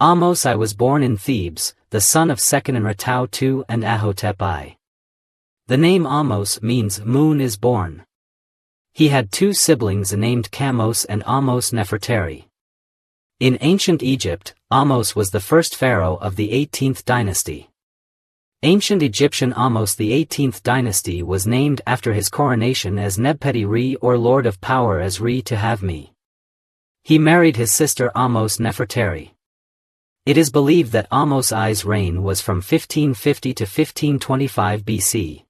Ahmose I was born in Thebes, the son of Seqenenre II and Ahotep I. The name Ahmose means moon is born. He had two siblings named Ahmose and Ahmose Nefertari. In ancient Egypt, Ahmose was the first pharaoh of the 18th dynasty. Ancient Egyptian Ahmose the 18th dynasty was named after his coronation as Nebpeti-Re or Lord of Power as Re to have me. He married his sister Ahmose Nefertari. It is believed that Ahmose I's reign was from 1550 to 1525 BC.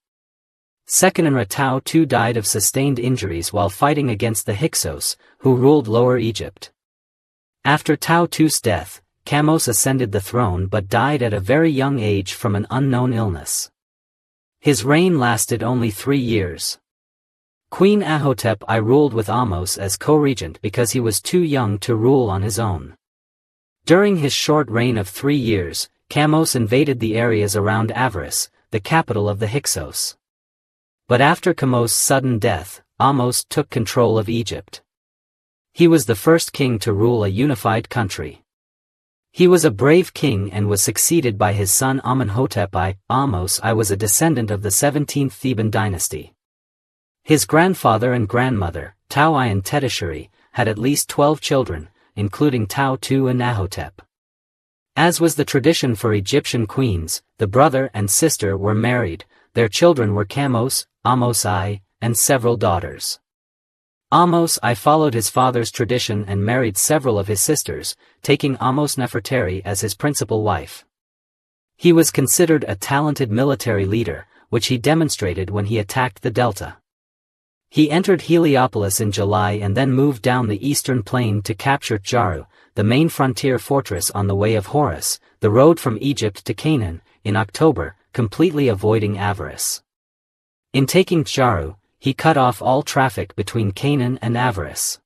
Seqenenre II died of sustained injuries while fighting against the Hyksos, who ruled Lower Egypt. After Tao II's death, Ahmose ascended the throne but died at a very young age from an unknown illness. His reign lasted only 3 years. Queen Ahotep I ruled with Ahmose as co-regent because he was too young to rule on his own. During his short reign of 3 years, Ahmose invaded the areas around Avaris, the capital of the Hyksos. But after Ahmose's sudden death, Ahmose took control of Egypt. He was the first king to rule a unified country. He was a brave king and was succeeded by his son Amenhotep I. Ahmose I was a descendant of the 17th Theban dynasty. His grandfather and grandmother, Tao I and Tetisheri, had at least 12 children, including Tao II and Ahotep. As was the tradition for Egyptian queens, the brother and sister were married. Their children were Ahmose, Ahmose I, and several daughters. Ahmose I followed his father's tradition and married several of his sisters, taking Ahmose Nefertari as his principal wife. He was considered a talented military leader, which he demonstrated when he attacked the Delta. He entered Heliopolis in July and then moved down the eastern plain to capture Jaru, the main frontier fortress on the Way of Horus, the road from Egypt to Canaan, in October, completely avoiding Avaris. In taking Jaru, he cut off all traffic between Canaan and Avaris.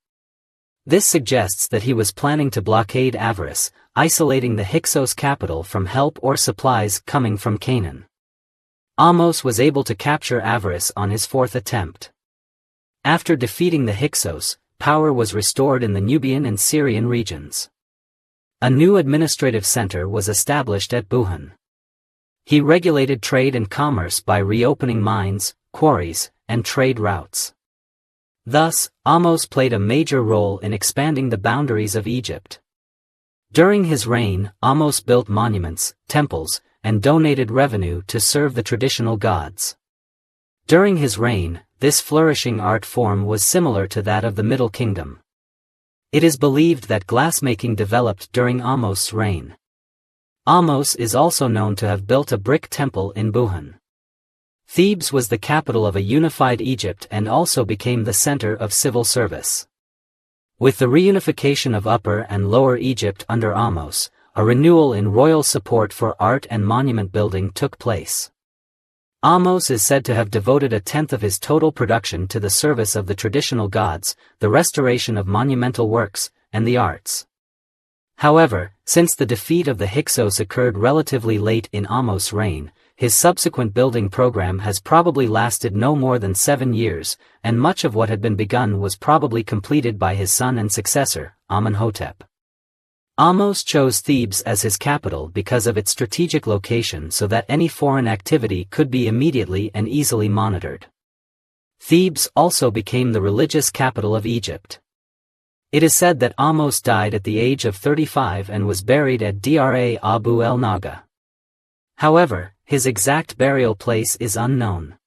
This suggests that he was planning to blockade Avaris, isolating the Hyksos capital from help or supplies coming from Canaan. Ahmose was able to capture Avaris on his 4th attempt. After defeating the Hyksos, power was restored in the Nubian and Syrian regions. A new administrative center was established at Buhan. He regulated trade and commerce by reopening mines, quarries, and trade routes. Thus, Ahmose played a major role in expanding the boundaries of Egypt. During his reign, Ahmose built monuments, temples, and donated revenue to serve the traditional gods. During his reign, this flourishing art form was similar to that of the Middle Kingdom. It is believed that glassmaking developed during Ahmose's reign. Ahmose is also known to have built a brick temple in Buhan. Thebes was the capital of a unified Egypt and also became the center of civil service. With the reunification of Upper and Lower Egypt under Ahmose, a renewal in royal support for art and monument building took place. Ahmose is said to have devoted 1/10 of his total production to the service of the traditional gods, the restoration of monumental works, and the arts. However, since the defeat of the Hyksos occurred relatively late in Ahmose's reign, his subsequent building program has probably lasted no more than 7 years, and much of what had been begun was probably completed by his son and successor, Amenhotep. Ahmose chose Thebes as his capital because of its strategic location so that any foreign activity could be immediately and easily monitored. Thebes also became the religious capital of Egypt. It is said that Ahmose died at the age of 35 and was buried at Dra Abu el Naga. However, his exact burial place is unknown.